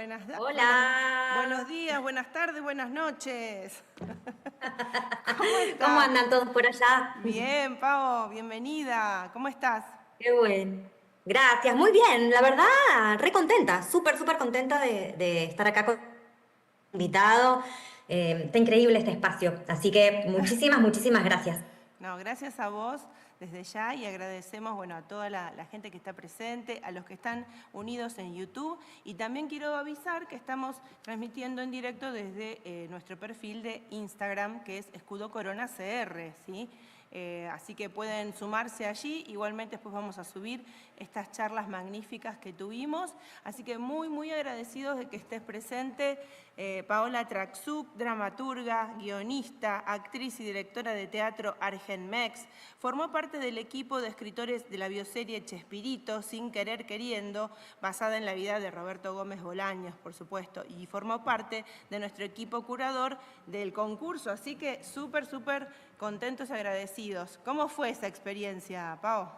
Buenos Hola. días, buenas tardes, buenas noches. ¿Cómo ¿Cómo estás? andan todos por allá? Bien, Pau, bienvenida. ¿Cómo estás? Qué bueno. Gracias, muy bien. La verdad, re contenta, súper contenta de estar acá con invitado. Está increíble este espacio. Así que muchísimas gracias. No, gracias a vos desde ya y agradecemos, bueno, a toda la gente que está presente, a los que están unidos en YouTube y también quiero avisar que estamos transmitiendo en directo desde nuestro perfil de Instagram, que es Escudo Corona CR, ¿sí? Así que pueden sumarse allí, igualmente después vamos a subir estas charlas magníficas que tuvimos, así que muy agradecidos de que estés presente. Paola Traxuk, dramaturga, guionista, actriz y directora de teatro Argenmex, formó parte del equipo de escritores de la bioserie Chespirito, Sin Querer Queriendo, basada en la vida de Roberto Gómez Bolaños, por supuesto, y formó parte de nuestro equipo curador del concurso, así que súper contentos y agradecidos. ¿Cómo fue esa experiencia, Pao? La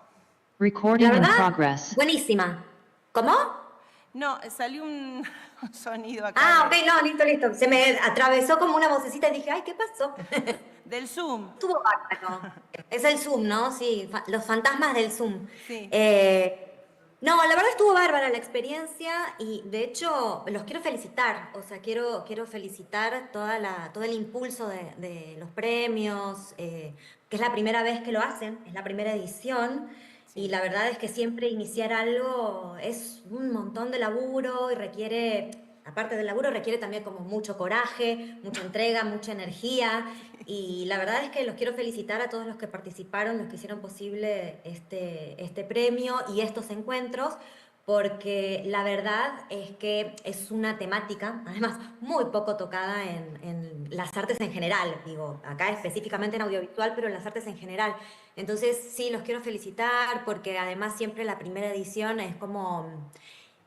Recording in verdad, progress. buenísima. ¿Cómo? No, salió un sonido acá Ah, ok, no, listo. Se me atravesó como una vocecita y dije, ay, ¿qué pasó? del Zoom. Estuvo bárbaro. Es el Zoom, ¿no? Sí, los fantasmas del Zoom. Sí. No, la verdad estuvo bárbara la experiencia y de hecho los quiero felicitar. O sea, quiero felicitar todo el impulso de los premios, que es la primera vez que lo hacen, es la primera edición. Y Sí. la verdad es que siempre iniciar algo es un montón de laburo y requiere, aparte del laburo, requiere también como mucho coraje, mucha entrega, mucha energía. Y la verdad es que los quiero felicitar a todos los que participaron, los que hicieron posible este premio y estos encuentros, porque la verdad es que es una temática, además, muy poco tocada en las artes en general, digo, acá específicamente en audiovisual, pero en las artes en general. Entonces, sí, los quiero felicitar porque además siempre la primera edición es como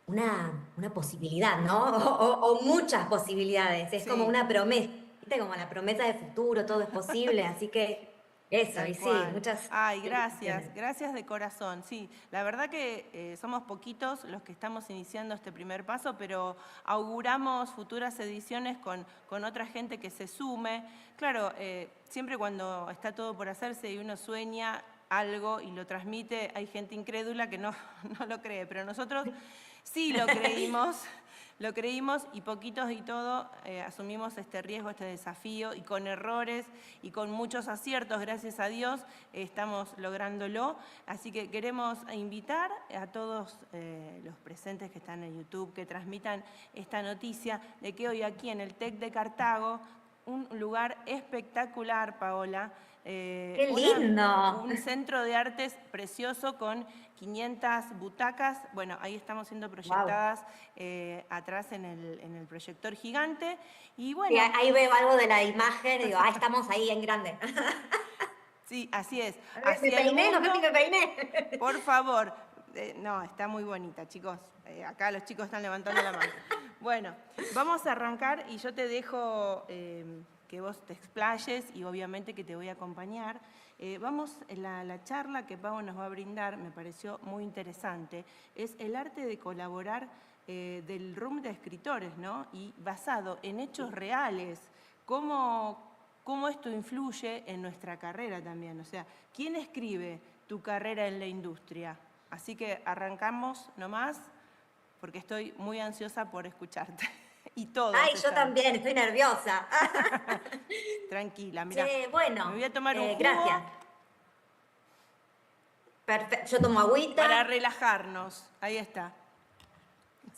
una posibilidad, ¿no? O muchas posibilidades, es como Sí. una promesa, ¿viste? Como la promesa de futuro, todo es posible, así que eso, y Tal sí, cual. muchas Ay, felicitaciones. gracias de corazón. Sí, la verdad que somos poquitos los que estamos iniciando este primer paso, pero auguramos futuras ediciones con otra gente que se sume. Claro, siempre cuando está todo por hacerse y uno sueña algo y lo transmite, hay gente incrédula que no, no lo cree, pero nosotros sí lo creímos. Lo creímos y poquitos y todo asumimos este riesgo, este desafío y con errores y con muchos aciertos, gracias a Dios, estamos lográndolo. Así que queremos invitar a todos los presentes que están en YouTube que transmitan esta noticia de que hoy aquí en el TEC de Cartago, un lugar espectacular, Paola, ¡Qué lindo! un centro de artes precioso con 500 butacas. Bueno, ahí estamos siendo Wow. proyectadas atrás en el proyector gigante. Y Sí, bueno, ahí veo algo de la imagen y digo, ah, estamos ahí en grande. sí, así es. Me Hacia el peiné, no sé si mundo, me peiné. por favor. No, está muy bonita, chicos. Acá los chicos están levantando la mano. Bueno, vamos a arrancar y yo te dejo que vos te explayes y obviamente que te voy a acompañar. La charla que Pau nos va a brindar me pareció muy interesante. Es el arte de colaborar del room de escritores, ¿no? Y basado en hechos reales. ¿Cómo esto influye en nuestra carrera también? O sea, ¿quién escribe tu carrera en la industria? Así que arrancamos nomás, porque estoy muy ansiosa por escucharte. Y todos Ay, yo están. también, estoy nerviosa. Tranquila, mirá. Che, Me voy bueno, a tomar un gracias. jugo Perfecto, yo tomo para agüita. relajarnos. Ahí está.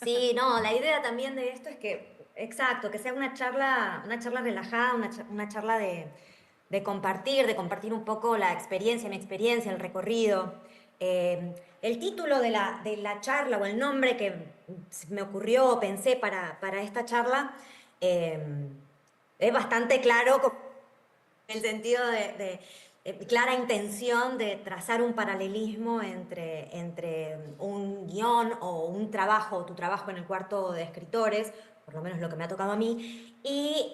Sí, no, la idea también de esto es que, exacto, que sea una charla relajada, una charla de compartir un poco la experiencia, mi experiencia, el recorrido. El título de la charla o el nombre que me ocurrió, pensé para esta charla, eh, es bastante claro en el sentido de clara intención de trazar un paralelismo entre un guión o un trabajo, o tu trabajo en el cuarto de escritores, por lo menos lo que me ha tocado a mí, y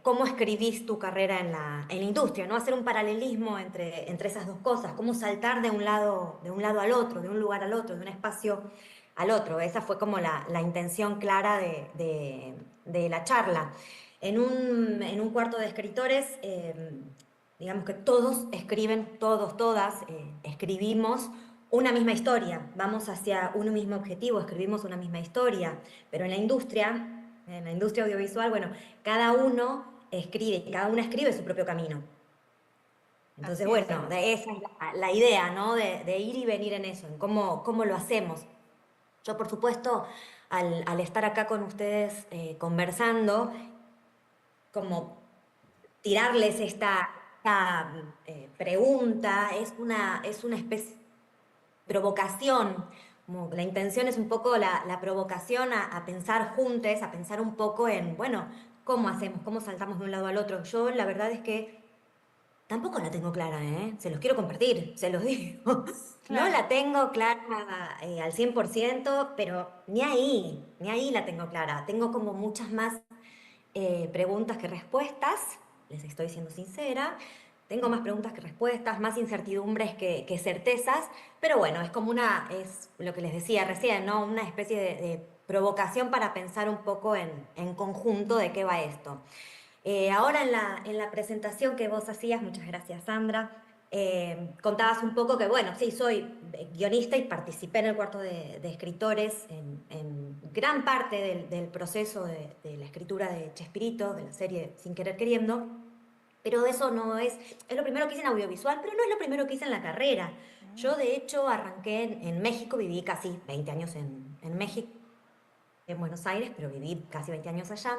cómo escribís tu carrera en la industria, ¿no? Hacer un paralelismo entre esas dos cosas, cómo saltar de un lado al otro, de un lugar al otro, de un espacio al otro. Esa fue como la intención clara de la charla. En un cuarto de escritores, digamos que todos escriben, todos, todas, escribimos una misma historia, vamos hacia un mismo objetivo, escribimos una misma historia, pero en la industria audiovisual, bueno, cada uno escribe, cada una escribe su propio camino. Entonces, Así es. bueno, esa es la idea, ¿no? De ir y venir en eso, en cómo lo hacemos. Yo, por supuesto, al estar acá con ustedes conversando, como tirarles esta pregunta, es una especie de provocación. Como la intención es un poco la provocación a pensar juntos, a pensar un poco en, bueno, ¿cómo hacemos? ¿Cómo saltamos de un lado al otro? Yo la verdad es que tampoco la tengo clara, ¿eh? Se los quiero compartir, se los digo. No Claro. la tengo clara al 100%, pero ni ahí la tengo clara. Tengo como muchas más preguntas que respuestas, les estoy siendo sincera. Tengo más preguntas que respuestas, más incertidumbres que certezas, pero bueno, es lo que les decía recién, ¿no? Una especie de provocación para pensar un poco en conjunto de qué va esto. Ahora en la presentación que vos hacías, muchas gracias Sandra, contabas un poco que, bueno, sí, soy guionista y participé en el cuarto de escritores en gran parte del proceso de la escritura de Chespirito, de la serie Sin Querer Queriendo, pero eso no es lo primero que hice en audiovisual, pero no es lo primero que hice en la carrera. Yo, de hecho, arranqué en México, viví casi 20 años en México, en Buenos Aires, pero viví casi 20 años allá.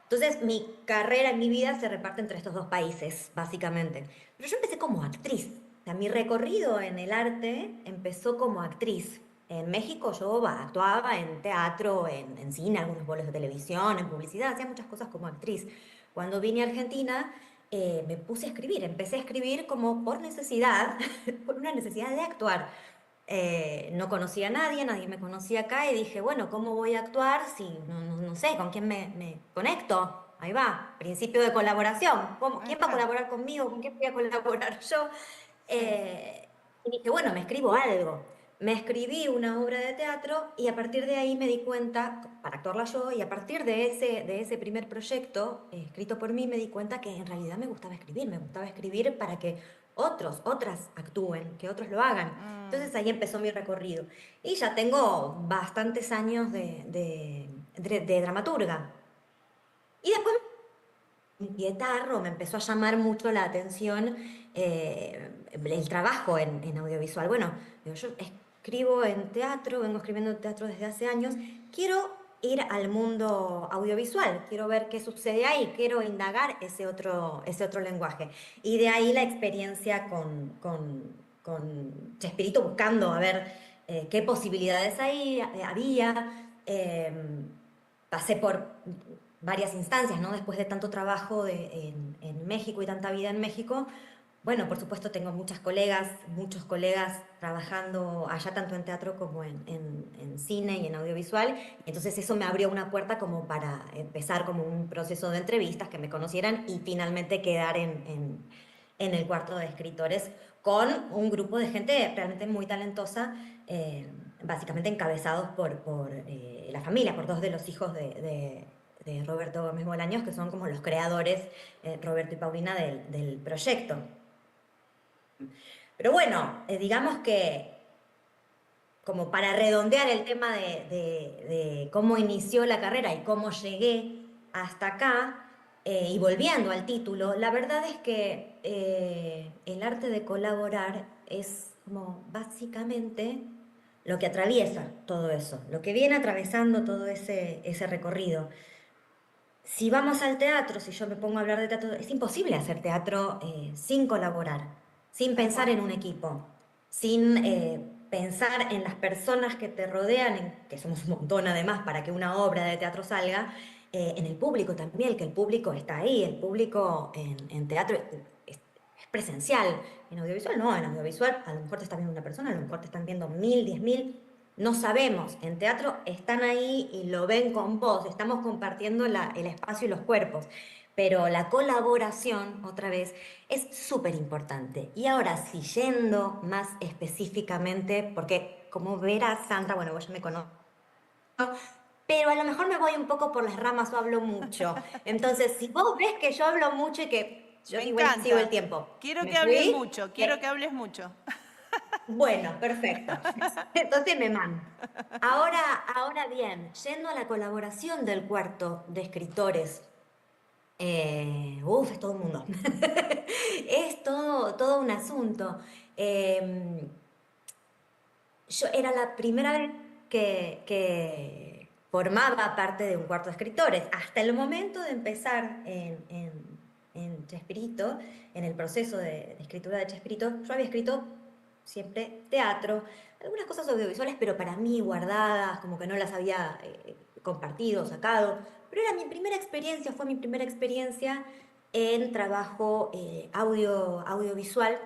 Entonces, mi carrera en mi vida se reparte entre estos dos países, básicamente. Pero yo empecé como actriz. O sea, mi recorrido en el arte empezó como actriz. En México yo actuaba en teatro, en cine, algunos bolos de televisión, en publicidad, hacía muchas cosas como actriz. Cuando vine a Argentina, me puse a escribir. Empecé a escribir como por necesidad, por una necesidad de actuar. No conocía a nadie, nadie me conocía acá y dije, bueno, ¿cómo voy a actuar si no sé con quién me conecto? Ahí va, principio de colaboración. Ahí ¿Quién va a está. colaborar conmigo? ¿Con quién voy a colaborar yo? Sí. Y dije, bueno, me escribo algo. Me escribí una obra de teatro y a partir de ahí me di cuenta, para actuarla yo, y a partir de ese primer proyecto escrito por mí, me di cuenta que en realidad me gustaba escribir para que otras actúen, que otros lo hagan. Mm, Entonces ahí empezó mi recorrido. Y ya tengo bastantes años de dramaturga. Y después inquietar o me empezó a llamar mucho la atención el trabajo en audiovisual. Bueno, digo, yo escribo en teatro, vengo escribiendo en teatro desde hace años, quiero ir al mundo audiovisual, quiero ver qué sucede ahí, quiero indagar ese otro lenguaje. Y de ahí la experiencia con Chespirito buscando a ver qué posibilidades había. Pasé por varias instancias, ¿no? Después de tanto trabajo en México y tanta vida en México, bueno, por supuesto tengo muchos colegas trabajando allá tanto en teatro como en cine y en audiovisual, entonces eso me abrió una puerta como para empezar como un proceso de entrevistas, que me conocieran y finalmente quedar en el cuarto de escritores con un grupo de gente realmente muy talentosa, básicamente encabezados por la familia, por dos de los hijos de Roberto Gómez Bolaños, que son como los creadores, Roberto y Paulina, del proyecto. Pero bueno, digamos que como para redondear el tema de cómo inició la carrera y cómo llegué hasta acá, y volviendo al título, la verdad es que el arte de colaborar es como básicamente lo que atraviesa todo eso, lo que viene atravesando todo ese recorrido. Si vamos al teatro, si yo me pongo a hablar de teatro, es imposible hacer teatro sin colaborar, sin tal pensar cual. en un equipo, sin pensar en las personas que te rodean, que somos un montón además para que una obra de teatro salga, en el público también, que el público está ahí, el público en teatro es presencial, en audiovisual no, en audiovisual a lo mejor te está viendo una persona, a lo mejor te están viendo 1000, 10.000. No sabemos, en teatro están ahí y lo ven con vos, estamos compartiendo el espacio y los cuerpos, pero la colaboración, otra vez, es súper importante. Y ahora, sí, yendo más específicamente, porque como verás, Sandra, bueno, vos ya me conoces, pero a lo mejor me voy un poco por las ramas o hablo mucho. Entonces, si vos ves que yo hablo mucho y que yo Me igual sigo el encanta. tiempo, Quiero me que hables fui, mucho, quiero que hables mucho. bueno, perfecto. Entonces me mando. Ahora bien, yendo a la colaboración del cuarto de escritores, es todo un mundo. Es todo un asunto. Eh, yo era la primera vez que formaba parte de un cuarto de escritores. Hasta el momento de empezar en Chespirito, en el proceso de escritura de Chespirito, yo había escrito siempre teatro, algunas cosas audiovisuales, pero para mí guardadas, como que no las había compartido, sacado. Pero era mi primera experiencia, fue mi primera experiencia en trabajo audiovisual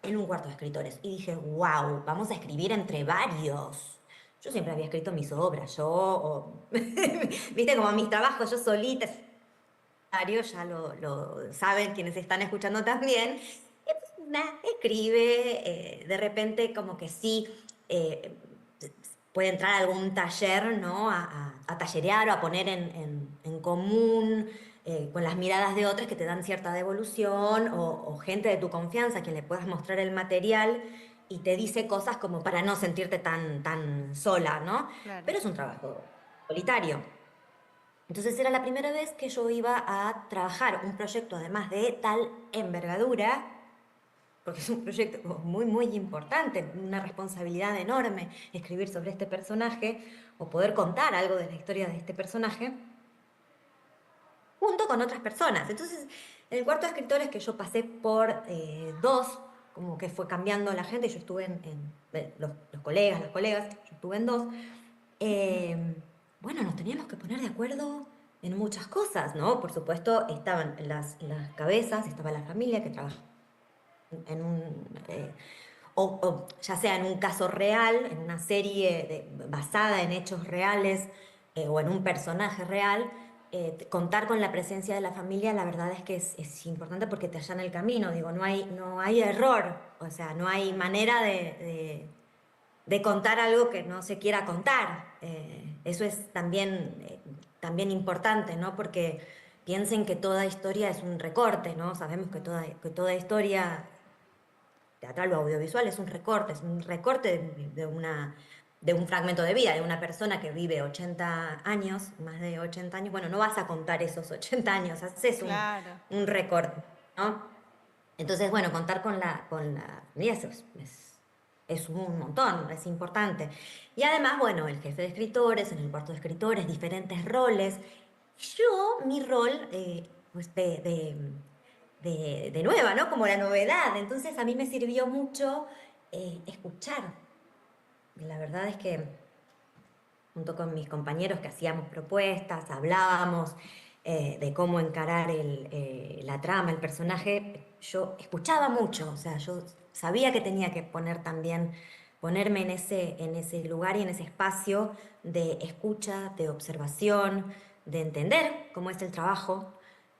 en un cuarto de escritores. Y dije, wow, vamos a escribir entre varios. Yo siempre había escrito mis obras, viste, como mis trabajos, yo solita, ya lo saben quienes están escuchando también. Escribe, de repente como que sí, eh, puede entrar a algún taller, ¿no? A tallerear o a poner en común con las miradas de otros que te dan cierta devolución o gente de tu confianza que le puedas mostrar el material y te dice cosas como para no sentirte tan sola, ¿no? Claro. Pero es un trabajo solitario. Entonces era la primera vez que yo iba a trabajar un proyecto además de tal envergadura, porque es un proyecto como muy importante, una responsabilidad enorme escribir sobre este personaje o poder contar algo de la historia de este personaje junto con otras personas. Entonces, en el cuarto de escritores que yo pasé por dos, como que fue cambiando la gente, yo estuve los colegas, las colegas, yo estuve en dos, eh, bueno, nos teníamos que poner de acuerdo en muchas cosas, ¿no? Por supuesto, estaban las cabezas, estaba la familia que trabajaba en o ya sea en un caso real, en una serie basada en hechos reales o en un personaje real, contar con la presencia de la familia, la verdad es que es importante porque te allana el camino, digo, no hay error, o sea, no hay manera de contar algo que no se quiera contar. Eso es también importante, ¿no? Porque piensen que toda historia es un recorte, ¿no? Sabemos que toda historia teatral o audiovisual es un recorte de un fragmento de vida, de una persona que vive 80 años, más de 80 años. Bueno, no vas a contar esos 80 años, haces Claro. un recorte, ¿no? Entonces, bueno, contar con la familia es un montón, es importante. Y además, bueno, el jefe de escritores, en el cuarto de escritores, diferentes roles. Mi rol, pues de nueva, ¿no? Como la novedad. Entonces, a mí me sirvió mucho escuchar. La verdad es que junto con mis compañeros que hacíamos propuestas, hablábamos de cómo encarar la trama, el personaje, yo escuchaba mucho, o sea, yo sabía que tenía que ponerme en ese lugar y en ese espacio de escucha, de observación, de entender cómo es el trabajo,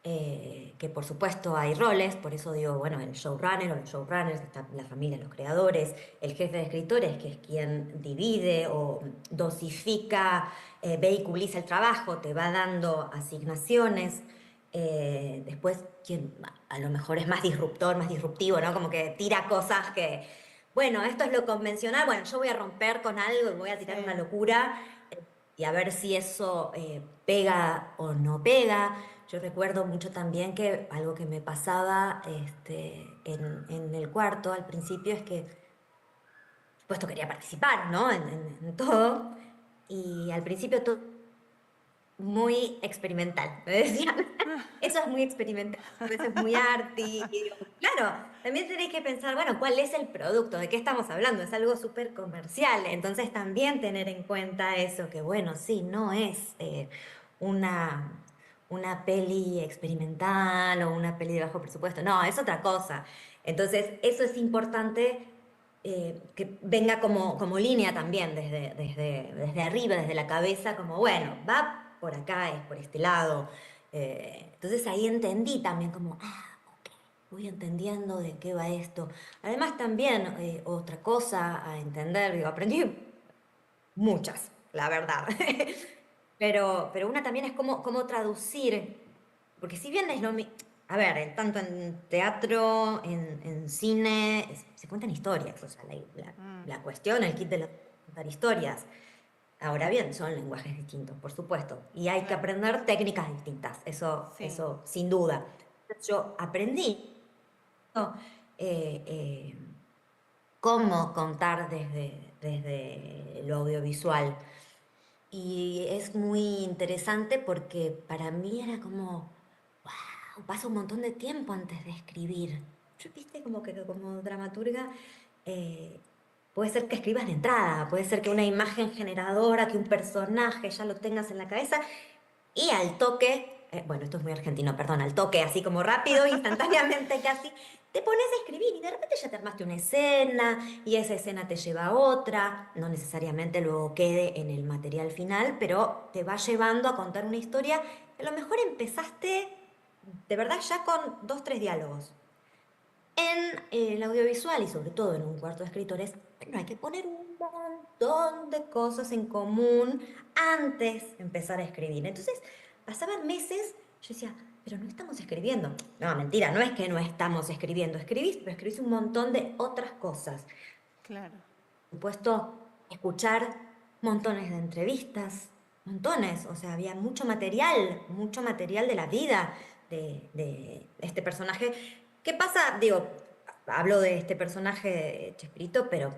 que por supuesto hay roles, por eso digo, bueno, el showrunner o los showrunners, está la familia, los creadores, el jefe de escritores, que es quien divide o dosifica, vehiculiza el trabajo, te va dando asignaciones. Después, quien a lo mejor es más disruptor, más disruptivo, ¿no? Como que tira cosas que, bueno, esto es lo convencional, bueno, yo voy a romper con algo y voy a tirar una Sí. locura y a ver si eso pega o no pega. Yo recuerdo mucho también que algo que me pasaba en el cuarto al principio es que, por supuesto, quería participar, ¿no? En todo. Y al principio todo muy experimental, me decían. Eso es muy experimental, eso es muy arty. Y digo, claro, también tenéis que pensar, bueno, ¿cuál es el producto? ¿De qué estamos hablando? Es algo súper comercial. Entonces también tener en cuenta eso, que bueno, sí, no es una, una peli experimental o una peli de bajo presupuesto. No, es otra cosa. Entonces, eso es importante que venga como línea también desde arriba, desde la cabeza, como bueno, va por acá, es por este lado. Entonces ahí entendí también como, ok, voy entendiendo de qué va esto. Además también otra cosa a entender, digo, aprendí muchas. la verdad. Pero una también es cómo traducir, porque si bien es lo mismo, a ver, tanto en teatro, en cine, se cuentan historias, o sea, la cuestión, el kit de contar historias. Ahora bien, son lenguajes distintos, por supuesto, y hay que Claro, aprender técnicas distintas, sí, eso sin duda. Yo aprendí, ¿no? eh, eh, cómo contar desde lo audiovisual. Y es muy interesante porque para mí era como, wow, pasa un montón de tiempo antes de escribir. Yo, viste, como que como dramaturga, eh, puede ser que escribas de entrada, puede ser que una imagen generadora, que un personaje ya lo tengas en la cabeza y al toque, bueno, esto es muy argentino, perdón, al toque, así como rápido, instantáneamente casi, te pones a escribir y de repente ya te armaste una escena y esa escena te lleva a otra, no necesariamente luego quede en el material final, pero te va llevando a contar una historia que a lo mejor empezaste de verdad ya con dos, tres diálogos. En el audiovisual y sobre todo en un cuarto de escritores, bueno, hay que poner un montón de cosas en común antes de empezar a escribir. Entonces, pasaban meses, yo decía, pero no estamos escribiendo. No, mentira, no es que no estamos escribiendo, escribís, pero escribís un montón de otras cosas. claro. Por supuesto, escuchar montones de entrevistas, montones, o sea, había mucho material de la vida de este personaje. ¿Qué pasa? Digo, hablo de este personaje de Chespirito, pero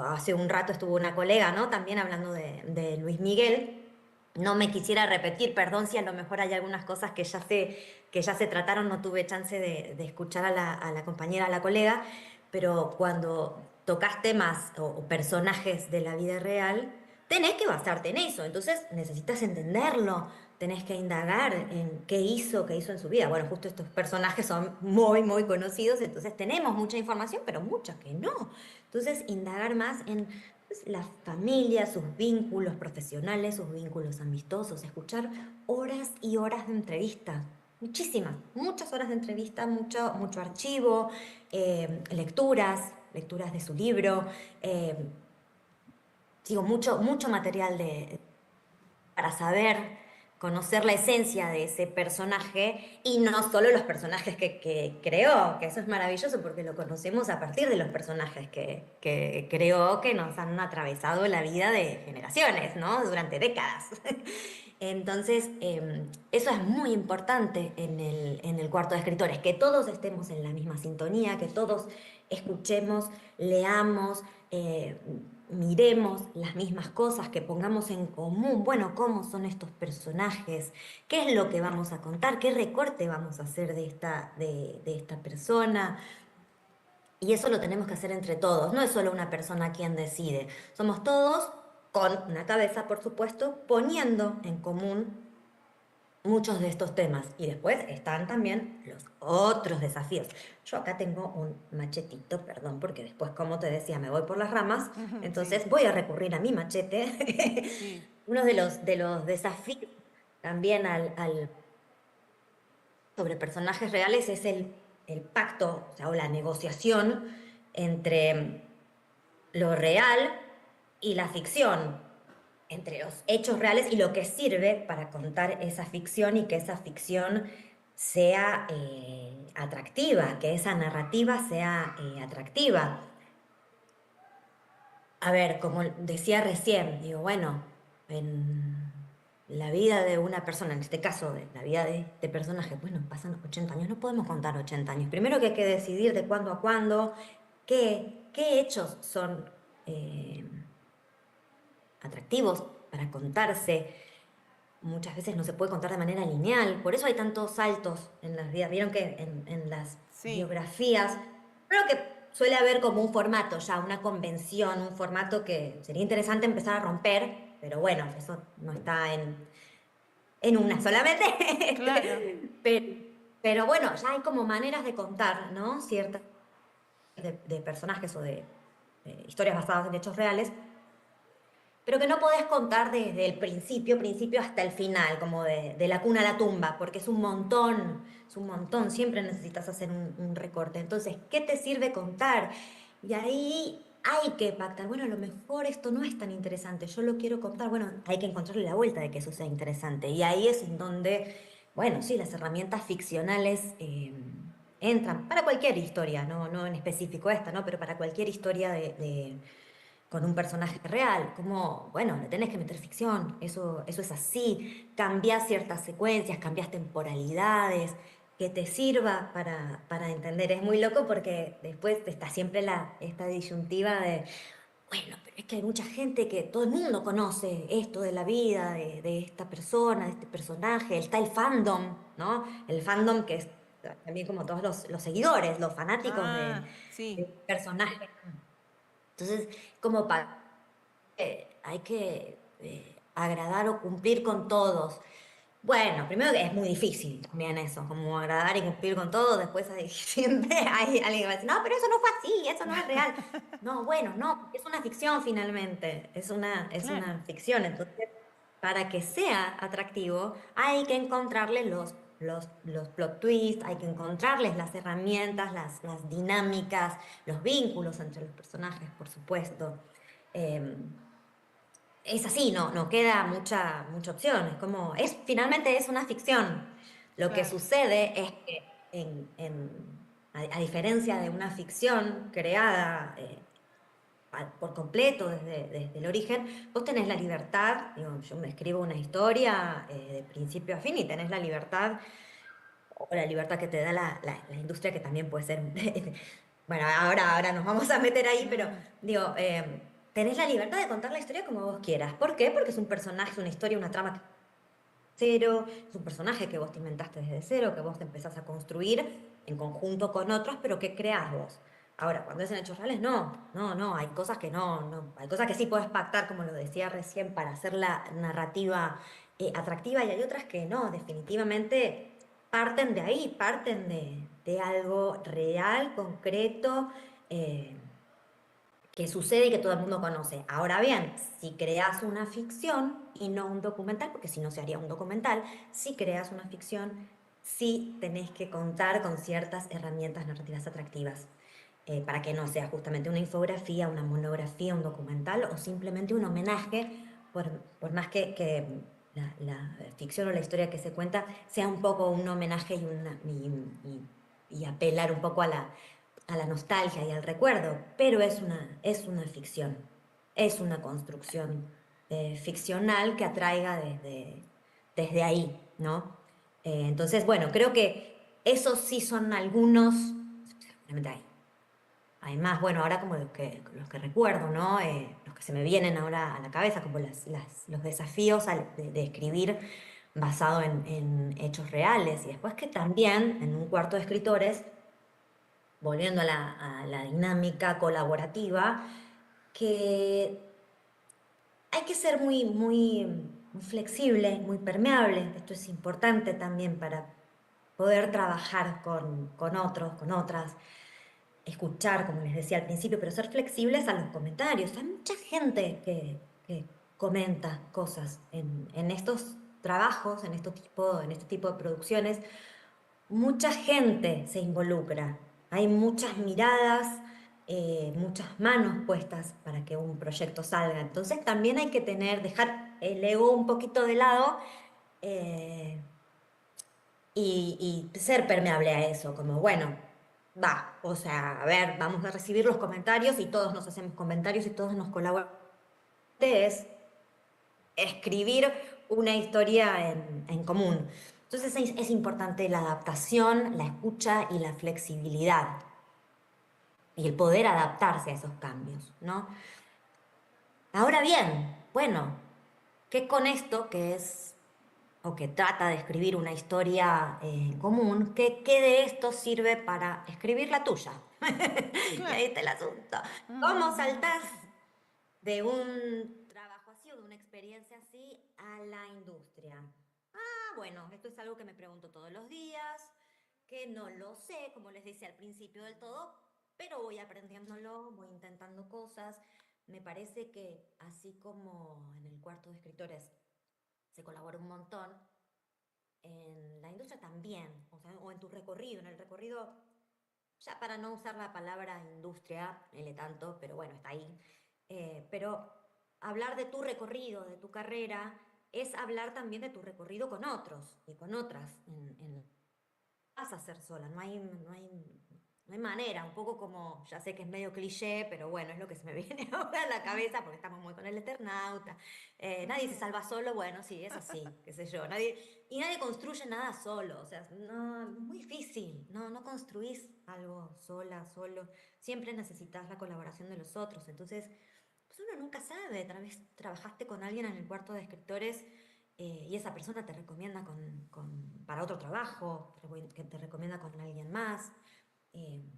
hace un rato estuvo una colega, ¿no? También hablando de Luis Miguel. No me quisiera repetir, perdón si a lo mejor hay algunas cosas que ya se trataron, no tuve chance de escuchar a la compañera, a la colega, pero cuando tocas temas o personajes de la vida real, tenés que basarte en eso, entonces necesitas entenderlo, tenés que indagar en qué hizo en su vida. Bueno, justo estos personajes son muy, muy conocidos, entonces tenemos mucha información, pero mucha que no. Entonces, indagar más en pues, la familia, sus vínculos profesionales, sus vínculos amistosos, escuchar horas y horas de entrevista. Muchísimas, muchas horas de entrevista, mucho archivo, lecturas de su libro, eh, digo, mucho material para saber, conocer la esencia de ese personaje y no solo los personajes que creó, que eso es maravilloso porque lo conocemos a partir de los personajes que creó, que nos han atravesado la vida de generaciones, ¿no? Durante décadas. Entonces, eso es muy importante en el cuarto de escritores, que todos estemos en la misma sintonía, que todos escuchemos, leamos, miremos las mismas cosas, que pongamos en común, bueno, cómo son estos personajes, qué es lo que vamos a contar, qué recorte vamos a hacer de esta persona. Y eso lo tenemos que hacer entre todos, no es solo una persona quien decide, somos todos con una cabeza, por supuesto, poniendo en común muchos de estos temas. Y después están también los otros desafíos. Yo acá tengo un machetito, perdón, porque después, como te decía, me voy por las ramas, Sí, entonces voy a recurrir a mi machete. sí, Uno de los desafíos también sobre personajes reales es el pacto, o sea, o la negociación entre lo real y la ficción, entre los hechos reales y lo que sirve para contar esa ficción y que esa ficción sea atractiva, que esa narrativa sea atractiva. A ver, como decía recién, digo, bueno, en la vida de una persona, en este caso, de la vida de este personaje, bueno, pasan 80 años, no podemos contar 80 años. Primero que hay que decidir de cuándo a cuándo, qué hechos son atractivos para contarse. Muchas veces no se puede contar de manera lineal, por eso hay tantos saltos en las vidas. Vieron que en las sí, biografías, creo que suele haber como un formato ya, una convención, un formato que sería interesante empezar a romper, pero bueno, eso no está en una solamente. claro. pero, pero bueno, ya hay como maneras de contar, ¿no? Ciertas de personajes o de historias basadas en hechos reales, pero que no podés contar desde el principio hasta el final, como de la cuna a la tumba, porque es un montón, siempre necesitas hacer un recorte. Entonces, ¿qué te sirve contar? Y ahí hay que pactar. Bueno, a lo mejor esto no es tan interesante, yo lo quiero contar. Bueno, hay que encontrarle la vuelta de que eso sea interesante. Y ahí es en donde, bueno, sí, las herramientas ficcionales entran para cualquier historia, no en específico esta, ¿no? Pero para cualquier historia con un personaje real, como, bueno, le tenés que meter ficción, eso es así, cambiás ciertas secuencias, cambiás temporalidades, que te sirva para entender. Es muy loco porque después está siempre esta disyuntiva de, bueno, pero es que hay mucha gente que todo el mundo conoce esto de la vida, de esta persona, de este personaje, está el fandom, ¿no? El fandom que es también como todos los seguidores, los fanáticos Ah, del sí, personaje. Entonces, como para hay que agradar o cumplir con todos. Bueno, primero que es muy difícil también eso, como agradar y cumplir con todos, después siempre hay alguien que va a decir, no, pero eso no fue así, eso no es real. No, bueno, no, es una ficción finalmente, es claro. una ficción, entonces para que sea atractivo hay que encontrarle los plot twists, hay que encontrarles las herramientas, las dinámicas, los vínculos entre los personajes, por supuesto. Em, es así, no queda mucha opción. Es como, finalmente es una ficción. Lo que Claro, sucede es que a diferencia de una ficción creada por completo desde el origen, vos tenés la libertad, digo, yo me escribo una historia de principio a fin y tenés la libertad, o la libertad que te da la industria, que también puede ser, bueno, ahora nos vamos a meter ahí, pero mm, digo, tenés la libertad de contar la historia como vos quieras. ¿Por qué? Porque es un personaje, una historia, una trama cero, es un personaje que vos te inventaste desde cero, que vos te empezás a construir en conjunto con otros, pero que creás vos. Ahora, cuando es en hechos reales, no, hay cosas que no, hay cosas que sí podés pactar, como lo decía recién, para hacer la narrativa atractiva, y hay otras que no, definitivamente parten de ahí, parten de algo real, concreto, eh, que sucede y que todo el mundo conoce. Ahora bien, si creas una ficción y no un documental, porque si no se haría un documental, si creas una ficción, sí tenés que contar con ciertas herramientas narrativas atractivas, para que no sea justamente una infografía, una monografía, un documental o simplemente un homenaje, por más que la ficción o la historia que se cuenta sea un poco un homenaje y apelar un poco a la nostalgia y al recuerdo, pero es una ficción, es una construcción ficcional que atraiga desde ahí, ¿no? Entonces, bueno, creo que esos sí son algunos, seguramente hay más, bueno, ahora como los que recuerdo, ¿no? Los que se me vienen ahora a la cabeza, como los desafíos de escribir basado en hechos reales, y después que también en un cuarto de escritores, volviendo a la dinámica colaborativa, que hay que ser muy flexible, muy permeable. Esto es importante también para poder trabajar con otros, con otras, escuchar, como les decía al principio, pero ser flexibles a los comentarios. Hay mucha gente que comenta cosas en estos trabajos, en este tipo de producciones. Mucha gente se involucra, hay muchas sí, miradas, muchas manos puestas para que un proyecto salga. Entonces también hay que dejar el ego un poquito de lado, eh, y ser permeable a eso, como bueno, va, o sea, a ver, vamos a recibir los comentarios y todos nos hacemos comentarios y todos nos colaboramos. Es escribir una historia en común. Entonces es importante la adaptación, la escucha y la flexibilidad y el poder adaptarse a esos cambios, ¿no? Ahora bien, bueno, ¿qué con esto que es o que trata de escribir una historia en común, qué de esto sirve para escribir la tuya? Y claro. ahí está el asunto. ¿Cómo saltás de un trabajo así o de una experiencia así a la industria? Bueno, esto es algo que me pregunto todos los días, que no lo sé, como les decía al principio del todo, pero voy aprendiéndolo, voy intentando cosas. Me parece que así como en el cuarto de escritores se colabora un montón, en la industria también, o sea, o en tu recorrido, en el recorrido ya para no usar la palabra industria, le tanto, pero bueno, está ahí. Pero hablar de tu recorrido, de tu carrera, es hablar también de tu recorrido con otros y con otras. Vas a hacer sola, no hay manera, un poco como, ya sé que es medio cliché, pero bueno, es lo que se me viene ahora a la cabeza porque estamos muy con el Eternauta. Nadie se salva solo, bueno, sí, es así, qué sé yo. Y nadie construye nada solo, o sea, no, muy difícil, no construís algo sola, solo. Siempre necesitas la colaboración de los otros, entonces pues uno nunca sabe, tal vez trabajaste con alguien en el cuarto de escritores y esa persona te recomienda para otro trabajo, que te recomienda con alguien más. eh,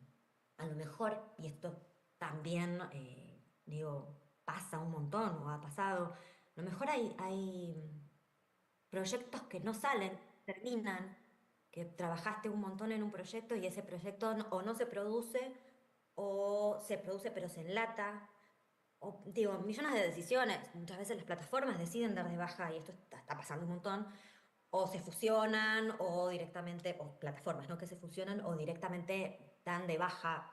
a lo mejor, y esto también, digo, pasa un montón o ha pasado, a lo mejor hay proyectos que no salen, terminan, que trabajaste un montón en un proyecto y ese proyecto o no se produce o se produce pero se enlata o, digo, millones de decisiones. Muchas veces las plataformas deciden dar de baja, y esto está pasando un montón, o se fusionan o directamente, o plataformas, ¿no? Que se fusionan o directamente dan de baja.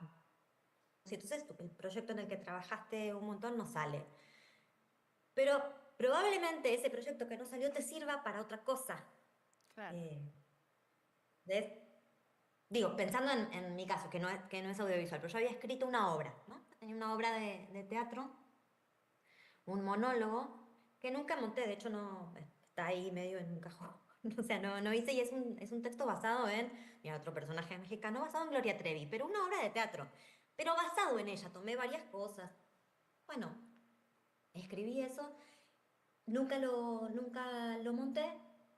Sí, entonces el proyecto en el que trabajaste un montón no sale. Pero probablemente ese proyecto que no salió te sirva para otra cosa. Claro. Eh, ¿Ves? Digo, pensando en mi caso, que no es audiovisual, pero yo había escrito una obra, ¿no? Tenía una obra de teatro, un monólogo que nunca monté, de hecho no, está ahí medio en un cajón. O sea, no hice y es un texto basado en, mira, otro personaje mexicano basado en Gloria Trevi, pero una obra de teatro, pero basado en ella, tomé varias cosas. Bueno, escribí eso, nunca lo monté,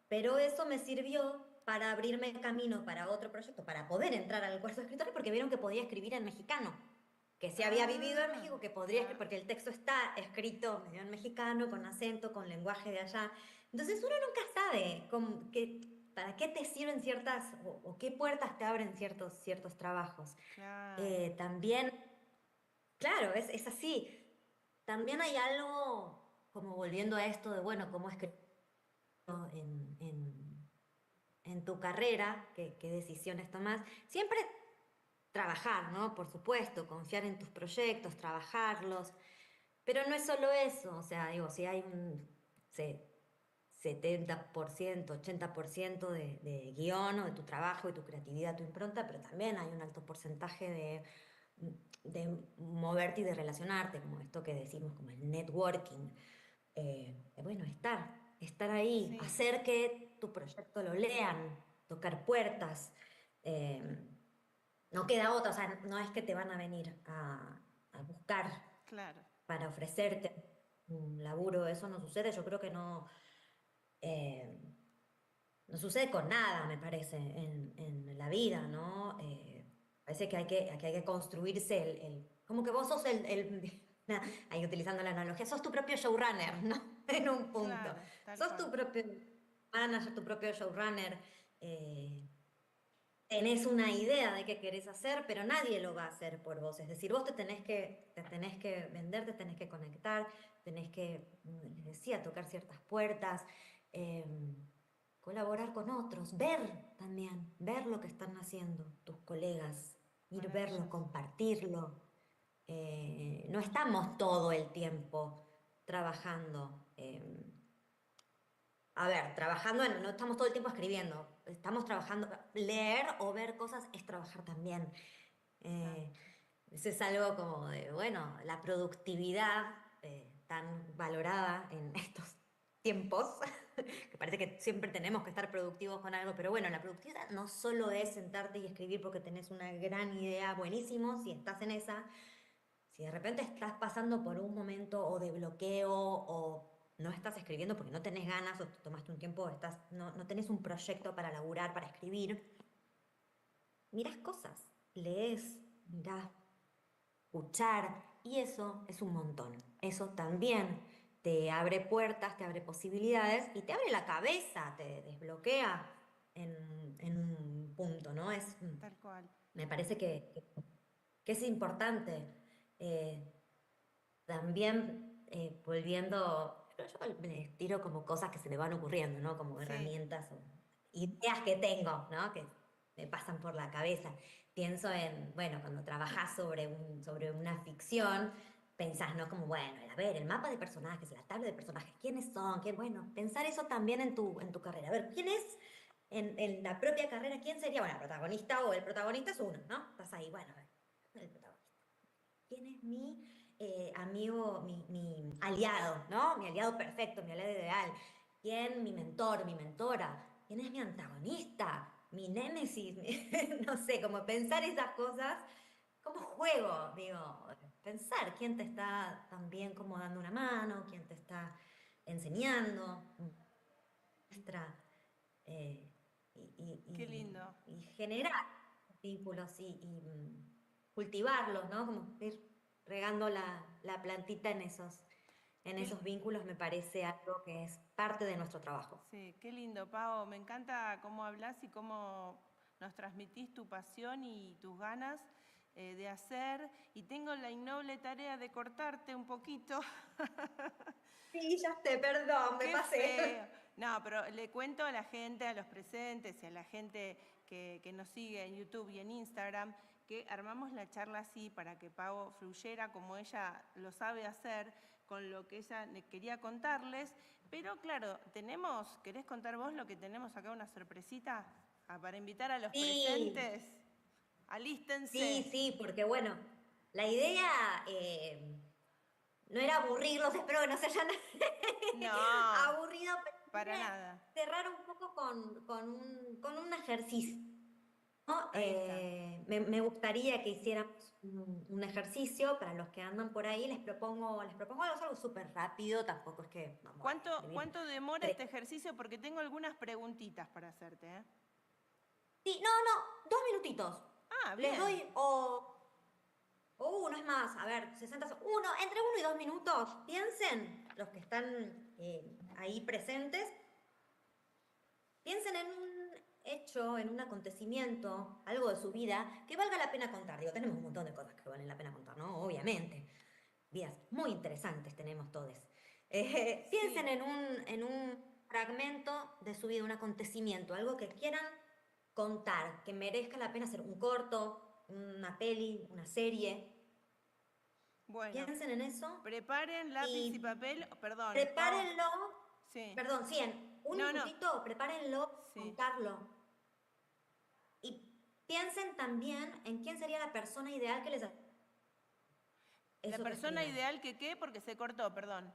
pero eso me sirvió para abrirme camino para otro proyecto, para poder entrar al curso de escritores, porque vieron que podía escribir en mexicano, que se había vivido en Ah, México, que podría escribir, claro. porque el texto está escrito medio en mexicano, con acento, con lenguaje de allá. Entonces uno nunca sabe para qué te sirven ciertas, o qué puertas te abren ciertos trabajos. Claro. También, claro, es así. También hay algo, como volviendo a esto de, bueno, cómo escribir en tu carrera, qué decisiones tomás. Siempre trabajar, ¿no? Por supuesto, confiar en tus proyectos, trabajarlos, pero no es solo eso, o sea, digo, si hay un 70%, 80% de guión o de tu trabajo y tu creatividad, tu impronta, pero también hay un alto porcentaje de moverte y de relacionarte, como esto que decimos, como el networking. Bueno, estar ahí, Sí. hacer que tu proyecto lo lean, tocar puertas. eh, no queda otra, o sea, no es que te van a venir a buscar Claro. para ofrecerte un laburo, eso no sucede, yo creo que eh, no sucede con nada, me parece, en la vida, ¿no? Parece que hay que construirse como que vos sos ahí utilizando la analogía, sos tu propio showrunner, ¿no? En un punto. Claro, tal Sos cual. tu propio manager, tu propio showrunner. Tenés una idea de qué querés hacer, pero nadie lo va a hacer por vos. Es decir, vos te tenés que vender, te tenés que conectar, tenés que, como les decía, tocar ciertas puertas, eh, colaborar con otros, ver también, ver lo que están haciendo tus colegas, ir verlo, Maravilloso. compartirlo. No estamos todo el tiempo trabajando. A ver, no estamos todo el tiempo escribiendo, estamos trabajando. Leer o ver cosas es trabajar también. Eh, Exacto. Eso es algo como de, bueno, la productividad tan valorada en estos tiempos, que parece que siempre tenemos que estar productivos con algo, pero bueno, la productividad no solo es sentarte y escribir porque tenés una gran idea, buenísimo, si estás en esa, si de repente estás pasando por un momento o de bloqueo o no estás escribiendo porque no tenés ganas o te tomaste un tiempo, no tenés un proyecto para laburar, para escribir, mirás cosas, lees, mirás, escuchar, y eso es un montón. Eso también te abre puertas, te abre posibilidades y te abre la cabeza, te desbloquea en un punto, ¿no? Tal cual. Me parece que es importante. Eh, También volviendo, pero yo les tiro como cosas que se me van ocurriendo, ¿no? Como Sí. herramientas o ideas que tengo, ¿no? Que me pasan por la cabeza. Pienso en, bueno, cuando trabajás sobre una ficción, pensás, ¿no? Como, bueno, a ver, el mapa de personajes, la tabla de personajes, ¿quiénes son? ¿Qué, bueno, pensar eso también en tu carrera. A ver, ¿quién es en la propia carrera? ¿Quién sería? Bueno, el protagonista o el protagonista es uno, ¿no? Estás ahí, bueno, a ver, el protagonista. ¿Quién es mi amigo, mi aliado, ¿no? Mi aliado perfecto, mi aliado ideal. ¿Quién? Mi mentor, mi mentora. ¿Quién es mi antagonista? Mi némesis. No sé, como pensar esas cosas, como juego, digo, pensar quién te está también como dando una mano, quién te está enseñando, muestra, eh, Qué lindo. y generar vínculos cultivarlos, ¿no? Como ir regando la plantita en Qué, esos vínculos me parece algo que es parte de nuestro trabajo. sí, qué lindo, Pau. Me encanta cómo hablas y cómo nos transmitís tu pasión y tus ganas de hacer. Y tengo la innoble tarea de cortarte un poquito. Sí, ya sé, perdón, me Qué pasé. feo. No, pero le cuento a la gente, a los presentes y a la gente que nos sigue en YouTube y en Instagram, que armamos la charla así para que Pau fluyera como ella lo sabe hacer, con lo que ella quería contarles. Pero claro, ¿querés contar vos lo que tenemos acá, una sorpresita? Para invitar a los Sí, presentes. Alístense. sí, porque bueno, la idea no era aburrirlos, espero que no se hayan No, aburrido, pero para quería nada. cerrar un poco con un ejercicio. ¿No? Ahí está. Me gustaría que hiciéramos un ejercicio para los que andan por ahí. Les propongo algo súper rápido, tampoco es que vamos a escribir ¿Cuánto demora tres. este ejercicio? Porque tengo algunas preguntitas para hacerte, ¿eh? Sí, no, 2 minutitos. Ah, Les bien. doy, o uno es más, a ver, entre 1 y 2 minutos, piensen, los que están ahí presentes, piensen en un hecho, en un acontecimiento, algo de su vida, que valga la pena contar. Digo, tenemos un montón de cosas que valen la pena contar, ¿no? Obviamente. Vidas muy interesantes tenemos todos. Piensen Sí. en un fragmento de su vida, un acontecimiento, algo que quieran contar, que merezca la pena hacer un corto, una peli, una serie. Bueno, Piensen en eso preparen lápiz y y papel. Perdón, Pau. prepárenlo, Sí. perdón, sí, en un No, no. minutito, prepárenlo, Sí. contarlo. Y piensen también en quién sería la persona ideal que les La eso que persona escriban. ideal que qué, porque se cortó, perdón.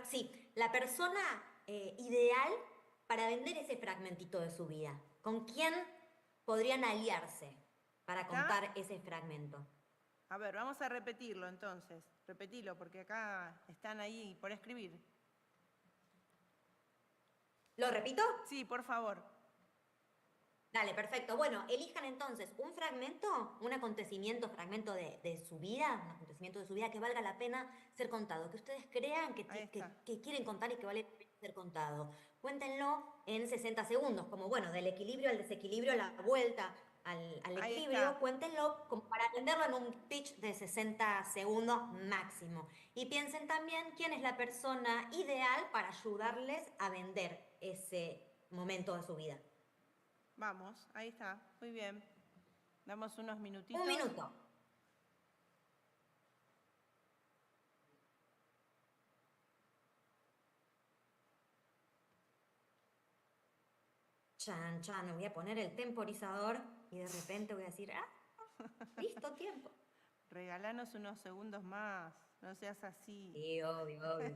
Sí, la persona ideal para vender ese fragmentito de su vida. ¿Con quién podrían aliarse para ¿Está? contar ese fragmento? A ver, vamos a repetirlo entonces. Repetilo, porque acá están ahí por escribir. ¿Lo repito? Sí, por favor. Dale, perfecto. Bueno, elijan entonces un fragmento, un acontecimiento, fragmento de su vida, un acontecimiento de su vida que valga la pena ser contado, que ustedes crean Ahí está. que quieren contar y que vale la pena ser contado. Cuéntenlo en 60 segundos, como bueno, del equilibrio al desequilibrio, la vuelta al Ahí equilibrio, está. cuéntenlo como para venderlo en un pitch de 60 segundos máximo. Y piensen también quién es la persona ideal para ayudarles a vender ese momento de su vida. Vamos, ahí está. Muy bien. Damos unos Un minutitos. minuto. Chan, chan, me voy a poner el temporizador y de repente voy a decir, ah, listo, tiempo. Regalanos unos segundos más. No seas así. Sí, obvio, obvio.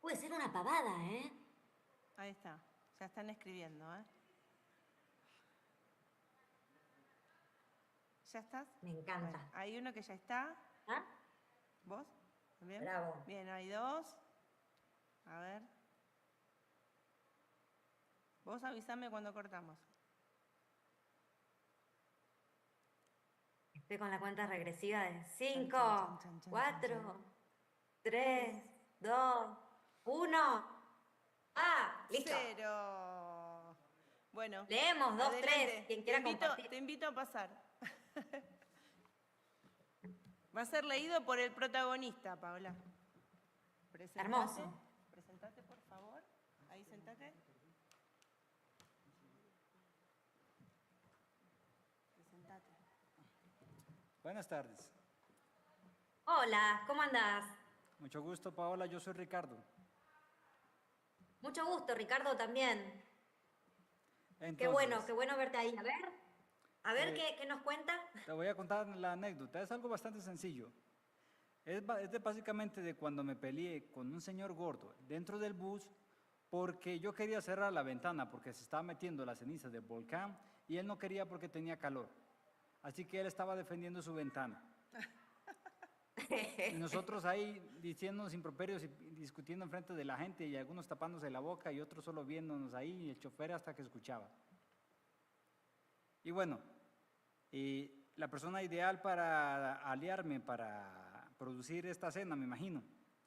Puede ser una pavada, ¿eh? Ahí está. Ya están escribiendo, ¿eh? ¿Ya estás? Me Bueno, encanta. hay uno que ya está. ¿Ah? ¿Vos? ¿También? Bravo. Bien, hay dos. A ver. Vos avísame cuando cortamos. Estoy con la cuenta regresiva de Chan, 5, chan, chan, chan, chan, chan, chan. 4, 3, 2, 1. ¡Ah! Listo. 0. Bueno. Leemos, 2, 3, adelante. quien quiera compartir. Te invito a pasar. Va a ser leído por el protagonista, Paola. Presentate. Hermoso. Presentate, por favor. Ahí sentate. Presentate. Buenas tardes. Hola, ¿cómo andás? Mucho gusto, Paola. Yo soy Ricardo. Mucho gusto, Ricardo, también. Entonces, Qué bueno verte ahí. A ver Eh, qué nos cuenta. te voy a contar la anécdota. Es algo bastante sencillo. Básicamente de cuando me peleé con un señor gordo dentro del bus porque yo quería cerrar la ventana porque se estaba metiendo la ceniza del volcán y él no quería porque tenía calor. Así que él estaba defendiendo su ventana. Y nosotros ahí diciéndonos improperios y discutiendo enfrente de la gente y algunos tapándose la boca y otros solo viéndonos ahí y el chofer hasta que escuchaba. Y bueno, la persona ideal para aliarme, para producir esta cena, me imagino,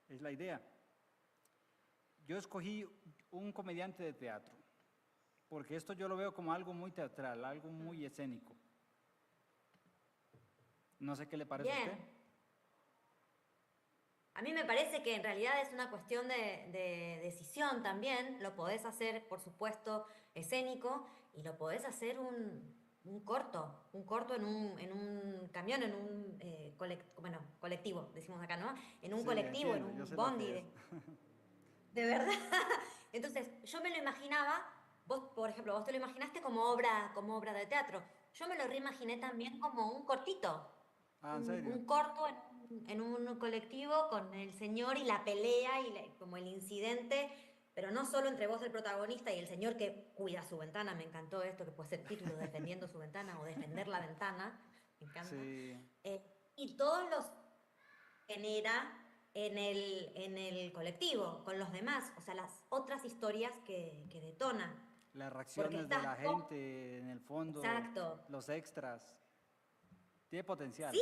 es la idea. Yo escogí un comediante de teatro, porque esto yo lo veo como algo muy teatral, algo muy escénico. No sé qué le parece a usted. Bien. A mí me parece que en realidad es una cuestión de decisión también. Lo podés hacer, por supuesto, escénico y lo podés hacer un corto en un camión, en un colectivo, decimos acá, ¿no? En un Sí, colectivo, en entiendo, yo un sé lo bondi. que es. De verdad. Entonces, yo me lo imaginaba, vos, por ejemplo, vos te lo imaginaste como obra de teatro. Yo me lo reimaginé también como un cortito, Ah, ¿en serio? un corto en un colectivo con el señor y la pelea y como el incidente, pero no solo entre vos, el protagonista, y el señor que cuida su ventana. Me encantó esto, que puede ser título, defendiendo su ventana o defender la ventana. Me encanta. Sí, Eh, y todos los genera en el colectivo, con los demás, o sea, las otras historias que detona. las Porque reacciones de estás la vos, gente en el fondo, exacto. los extras, tiene Sí, potencial. sí,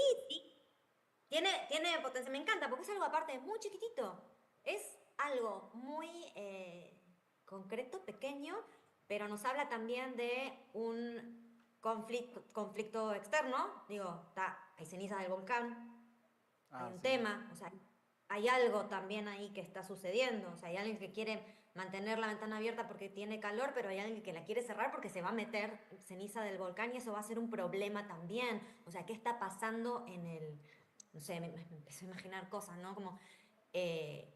tiene potencia, me encanta, porque es algo aparte muy chiquitito. Es algo muy concreto, pequeño, pero nos habla también de un conflicto externo. Digo, hay ceniza del volcán, hay Ah, un sí. tema, o sea, hay algo también ahí que está sucediendo. O sea, hay alguien que quiere mantener la ventana abierta porque tiene calor, pero hay alguien que la quiere cerrar porque se va a meter ceniza del volcán y eso va a ser un problema también. O sea, ¿qué está pasando en el... No sé, me empecé a imaginar cosas, ¿no? Como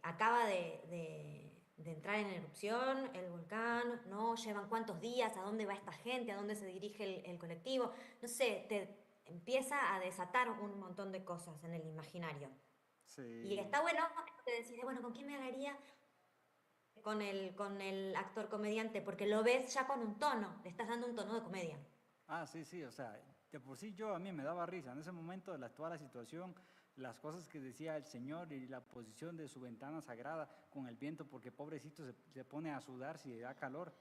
acaba de entrar en erupción el volcán, ¿no? Llevan cuántos días, a dónde va esta gente, a dónde se dirige el colectivo. No sé, te empieza a desatar un montón de cosas en el imaginario. Y Sí, está bueno que decís, bueno, ¿con quién me haría con el actor comediante? Porque lo ves ya con un tono, le estás dando un tono de comedia. sí, sí, o sea, de por sí a mí me daba risa en ese momento de toda la situación, las cosas que decía el Señor y la posición de su ventana sagrada con el viento, porque pobrecito se pone a sudar si da calor,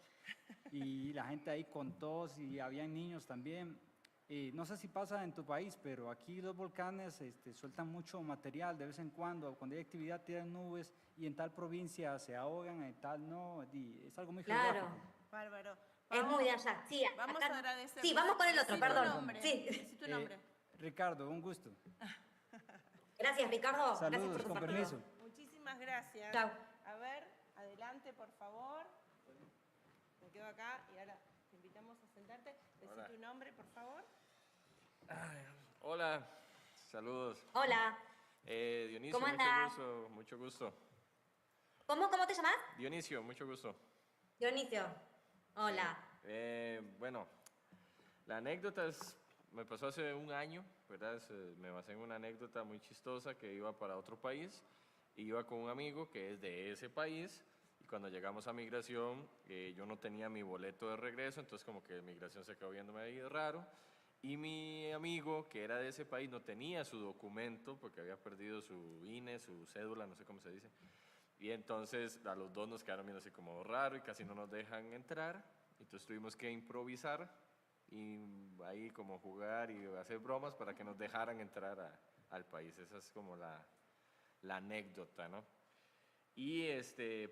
y la gente ahí con tos y había niños también. Y no sé si pasa en tu país, pero aquí los volcanes sueltan mucho material de vez en cuando hay actividad tiran nubes y en tal provincia se ahogan, en tal no, y es algo muy Claro, geográfico. Bárbaro. es muy Pau, de allá. Sí, vamos a acá. Sí, agradecerte. vamos con el otro, Decí tu perdón. Regresamos. nombre. Sí. Decí tu nombre. Ricardo, un gusto. Gracias, Ricardo. Gracias por Saludos, tu con saludo. permiso. Muchísimas gracias. Chao. A ver, adelante, por favor. Me quedo acá y ahora te invitamos a sentarte. Decí Hola. tu nombre, por favor. Hola, saludos. Hola. Dionisio, ¿Cómo andás? mucho gusto. ¿Cómo te llamas? Dionisio, mucho gusto. Dionisio. Sí. Hola. Bueno, la anécdota me pasó hace un año, ¿verdad? Me basé en una anécdota muy chistosa que iba para otro país, y iba con un amigo que es de ese país, y cuando llegamos a migración, yo no tenía mi boleto de regreso, entonces como que migración se quedó viéndome ahí de raro, y mi amigo, que era de ese país, no tenía su documento porque había perdido su INE, su cédula, no sé cómo se dice. Y entonces a los dos nos quedaron viendo así como raro y casi no nos dejan entrar. Entonces tuvimos que improvisar y ahí como jugar y hacer bromas para que nos dejaran entrar al país. Esa es como la anécdota, ¿no? Y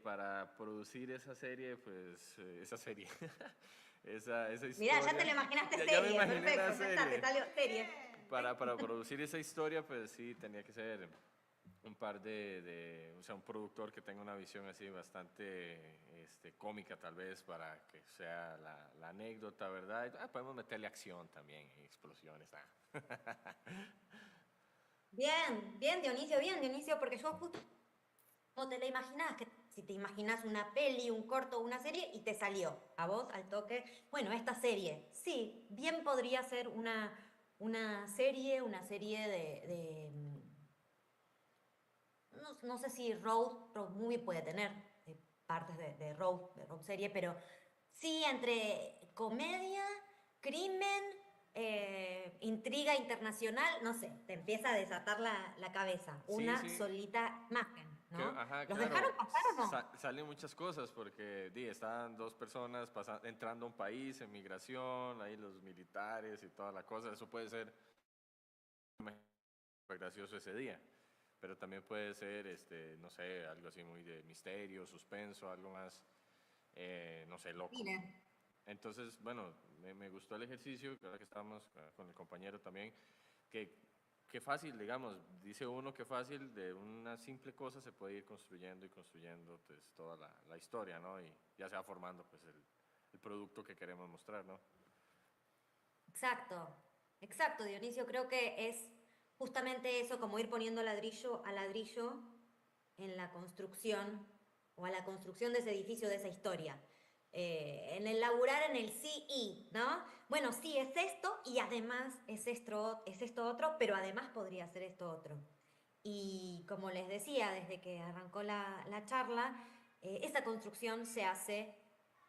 para producir esa serie, pues, esa historia. Mirá, ya te lo imaginaste Ya me serie, imaginé perfecto, la ya está, te serie. salió serie. Para producir esa historia, pues sí, tenía que ser un par o sea, un productor que tenga una visión así bastante cómica tal vez para que sea la anécdota, ¿verdad? Podemos meterle acción también y explosiones. Bien, Dionisio, porque yo justo no te la imaginás, que si te imaginás una peli, un corto, una serie y te salió a vos al toque. Bueno, esta serie, sí, bien podría ser una serie no sé si road movie puede tener partes de road serie, pero sí entre comedia, crimen, intriga internacional, no sé, te empieza a desatar la cabeza. Sí, Una sí. solita imagen, ¿no? Ajá, ¿Los dejaron claro, pasar o no? salen muchas cosas porque estaban dos personas entrando a un país en migración, ahí los militares y toda la cosa, eso puede ser muy gracioso ese día, pero también puede ser, no sé, algo así muy de misterio, suspenso, algo más, no sé, loco. Mire, Entonces, bueno, me gustó el ejercicio, ahora que estamos con el compañero también, que fácil, digamos, dice uno que fácil, de una simple cosa se puede ir construyendo y construyendo pues, toda la historia, ¿no? Y ya se va formando pues el producto que queremos mostrar, ¿no? exacto, Dionisio, creo que es justamente eso, como ir poniendo ladrillo a ladrillo en la construcción o a la construcción de ese edificio, de esa historia. En el laburar en el sí y, ¿no? Bueno, sí, es esto y además es esto otro, pero además podría ser esto otro. Y como les decía, desde que arrancó la charla, esa construcción se hace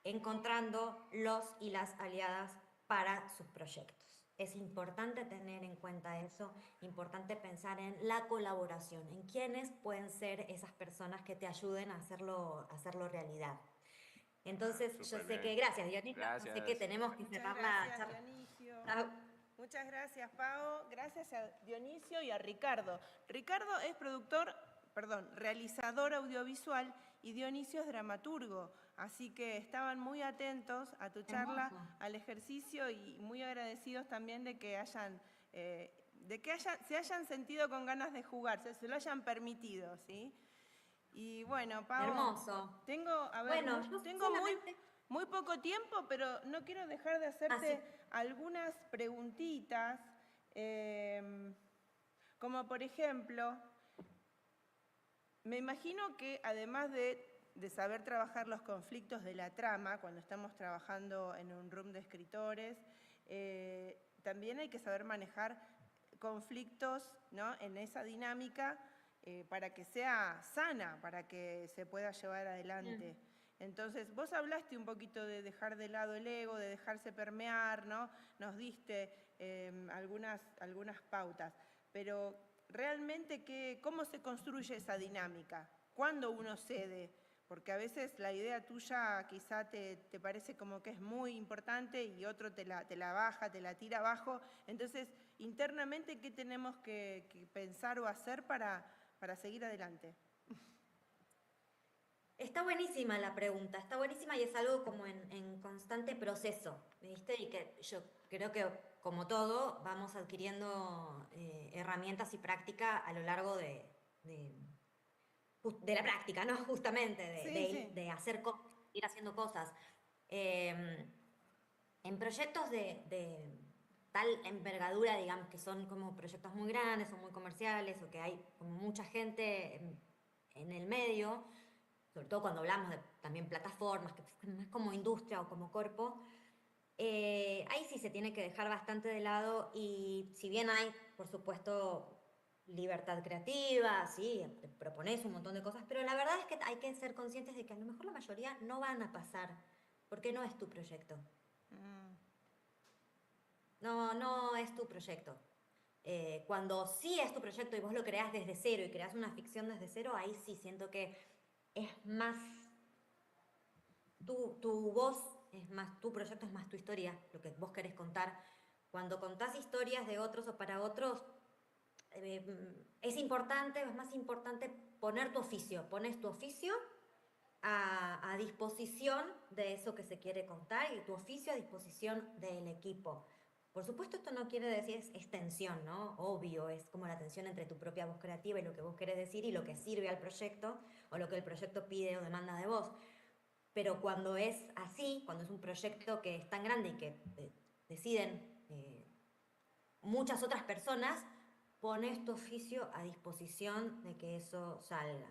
encontrando los y las aliadas para sus proyectos. Es importante tener en cuenta eso, importante pensar en la colaboración, en quiénes pueden ser esas personas que te ayuden a hacerlo realidad. Entonces, yo Súper sé bien. que, gracias Dionisio, yo sé que Gracias. tenemos que Muchas cerrar la gracias, charla. Dionisio. Ah, Muchas gracias, Pau. Gracias a Dionisio y a Ricardo. Ricardo es realizador audiovisual y Dionisio es dramaturgo. Así que estaban muy atentos a tu charla, hermoso. al ejercicio y muy agradecidos también de que se hayan sentido con ganas de jugar, se lo hayan permitido, ¿sí? Y bueno, Pau, Hermoso. tengo Bueno, yo muy, solamente... muy poco tiempo, pero no quiero dejar de Así, hacerte algunas preguntitas, como por ejemplo, me imagino que además de saber trabajar los conflictos de la trama, cuando estamos trabajando en un room de escritores, también hay que saber manejar conflictos, ¿no?, en esa dinámica para que sea sana, para que se pueda llevar adelante. Entonces, vos hablaste un poquito de dejar de lado el ego, de dejarse permear, ¿no? Nos diste algunas pautas, pero realmente, ¿cómo se construye esa dinámica? ¿Cuándo uno cede? Porque a veces la idea tuya quizá te parece como que es muy importante y otro te la baja, te la tira abajo. Entonces, internamente, ¿qué tenemos que pensar o hacer para seguir adelante? está buenísima la pregunta, está buenísima y es algo como en constante proceso, ¿viste? Y que yo creo que, como todo, vamos adquiriendo herramientas y práctica a lo largo de la práctica, ¿no? Justamente, Sí, sí. de hacer cosas, ir haciendo cosas. Eh, en proyectos de tal envergadura, digamos, que son como proyectos muy grandes o muy comerciales o que hay como mucha gente en el medio, sobre todo cuando hablamos de también plataformas, que es más como industria o como cuerpo, ahí sí se tiene que dejar bastante de lado y si bien hay, por supuesto, libertad creativa, sí, te propones un montón de cosas, pero la verdad es que hay que ser conscientes de que a lo mejor la mayoría no van a pasar porque no es tu proyecto. No es tu proyecto. Cuando sí es tu proyecto y vos lo creás desde cero y creás una ficción desde cero, ahí sí siento que es más tu voz, es más tu proyecto, es más tu historia, lo que vos querés contar. Cuando contás historias de otros o para otros, es importante, es más importante poner tu oficio. Pones tu oficio a disposición de eso que se quiere contar y tu oficio a disposición del equipo. Por supuesto, esto no quiere decir, es tensión, ¿no? Obvio, es como la tensión entre tu propia voz creativa y lo que vos querés decir y lo que sirve al proyecto o lo que el proyecto pide o demanda de vos. Pero cuando es así, cuando es un proyecto que es tan grande y que deciden muchas otras personas, pones tu oficio a disposición de que eso salga.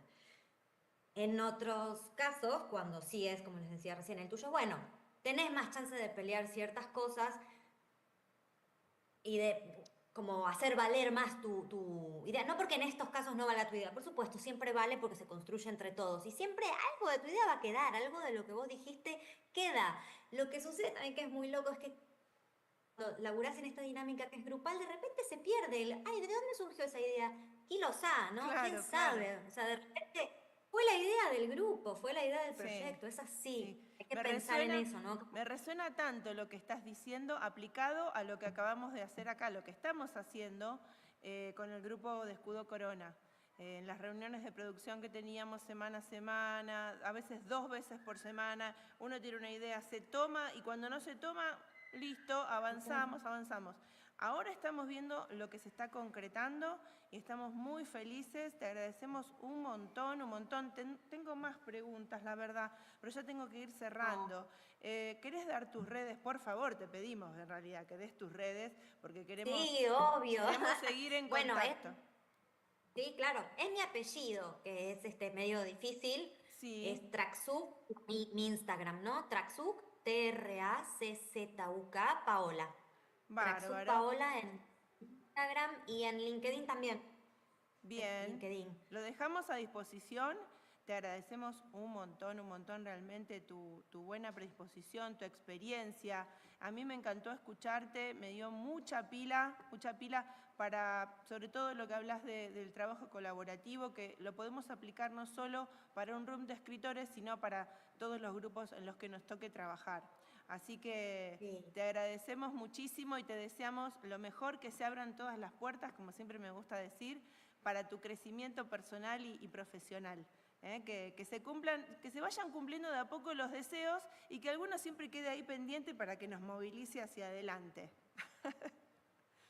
En otros casos, cuando sí es, como les decía recién, el tuyo, bueno, tenés más chance de pelear ciertas cosas y de como hacer valer más tu idea. No porque en estos casos no valga tu idea, por supuesto, siempre vale porque se construye entre todos. Y siempre algo de tu idea va a quedar, algo de lo que vos dijiste queda. Lo que sucede también que es muy loco es que cuando laburás en esta dinámica que es grupal, de repente se pierde el, ay, ¿de dónde surgió esa idea? ¿Quién lo sabe, no? Claro, ¿Quién sabe? claro. O sea, de repente fue la idea del grupo, fue la idea del Sí, proyecto, es así. sí. Hay que pensar en eso, ¿no? Me resuena tanto lo que estás diciendo aplicado a lo que acabamos de hacer acá, lo que estamos haciendo con el grupo de Escudo Corona. En las reuniones de producción que teníamos semana a semana, a veces 2 veces por semana, uno tiene una idea, se toma y cuando no se toma, listo, avanzamos, avanzamos. Ahora estamos viendo lo que se está concretando y estamos muy felices, te agradecemos un montón, un montón. Tengo más preguntas, la verdad, pero ya tengo que ir cerrando. ¿Querés dar tus redes? Por favor, te pedimos en realidad que des tus redes porque Sí, obvio. queremos seguir en Bueno, contacto. sí, claro, es mi apellido, que es medio difícil, Sí, es Traczuk, mi Instagram, ¿no? Traczuk, Traczuk, Paola. Traczuk bárbaro. Paola en Instagram y en LinkedIn también. Bien, LinkedIn. lo dejamos a disposición. Te agradecemos un montón realmente tu buena predisposición, tu experiencia. A mí me encantó escucharte, me dio mucha pila para, sobre todo lo que hablas del trabajo colaborativo, que lo podemos aplicar no solo para un room de escritores, sino para todos los grupos en los que nos toque trabajar. Así que Sí. te agradecemos muchísimo y te deseamos lo mejor, que se abran todas las puertas, como siempre me gusta decir, para tu crecimiento personal y profesional. Que se cumplan, que se vayan cumpliendo de a poco los deseos y que alguno siempre quede ahí pendiente para que nos movilice hacia adelante.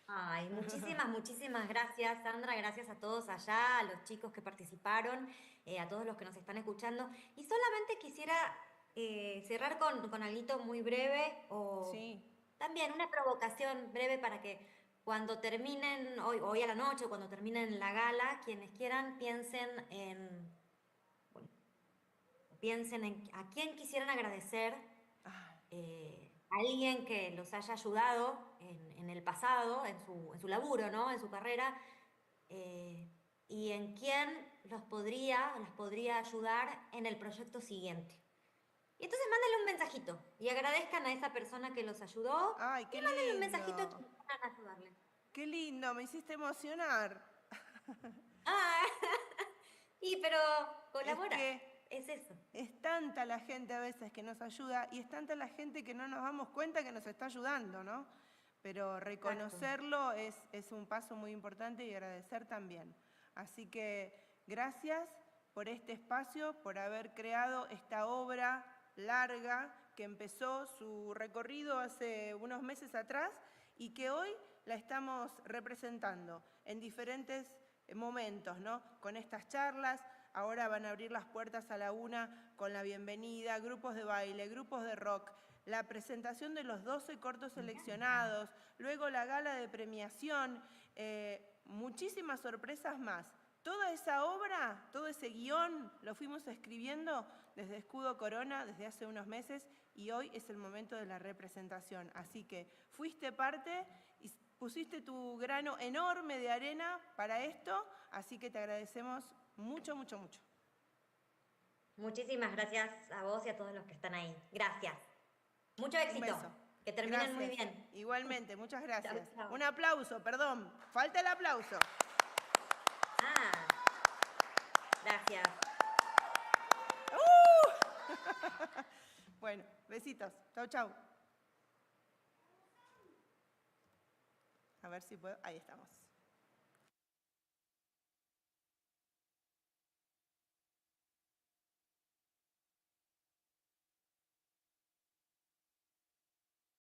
Ay, muchísimas gracias, Sandra. Gracias a todos allá, a los chicos que participaron, a todos los que nos están escuchando. Y solamente quisiera cerrar con algo muy breve o Sí, también una provocación breve para que cuando terminen, hoy a la noche, o cuando terminen la gala, quienes quieran piensen en a quién quisieran agradecer, a alguien que los haya ayudado en el pasado, en su laburo, ¿no? En su carrera, y en quién las podría ayudar en el proyecto siguiente. Y entonces mándenle un mensajito y agradezcan a esa persona que los ayudó ay, y qué mándenle un mensajito a lindo, quien quieran ayudarle. qué lindo, me hiciste emocionar. Ah, pero Es colabora, que es eso. es tanta la gente a veces que nos ayuda y es tanta la gente que no nos damos cuenta que nos está ayudando, ¿no? Pero Exacto. reconocerlo es un paso muy importante y agradecer también. Así que gracias por este espacio, por haber creado esta obra larga que empezó su recorrido hace unos meses atrás y que hoy la estamos representando en diferentes momentos, ¿no? Con estas charlas. Ahora van a abrir las puertas a la una con la bienvenida, grupos de baile, grupos de rock, la presentación de los 12 cortos seleccionados, luego la gala de premiación, muchísimas sorpresas más. Toda esa obra, todo ese guión, lo fuimos escribiendo desde Escudo Corona desde hace unos meses y hoy es el momento de la representación. Así que fuiste parte y pusiste tu grano enorme de arena para esto, así que te agradecemos mucho. Muchísimas gracias a vos y a todos los que están ahí. Gracias. Mucho Un éxito. beso. Que terminen muy Gracias. bien. Igualmente, muchas gracias. Chau, chau. Un aplauso, perdón. Falta el aplauso. Ah, gracias. Bueno, besitos. Chau. A ver si puedo. Ahí estamos.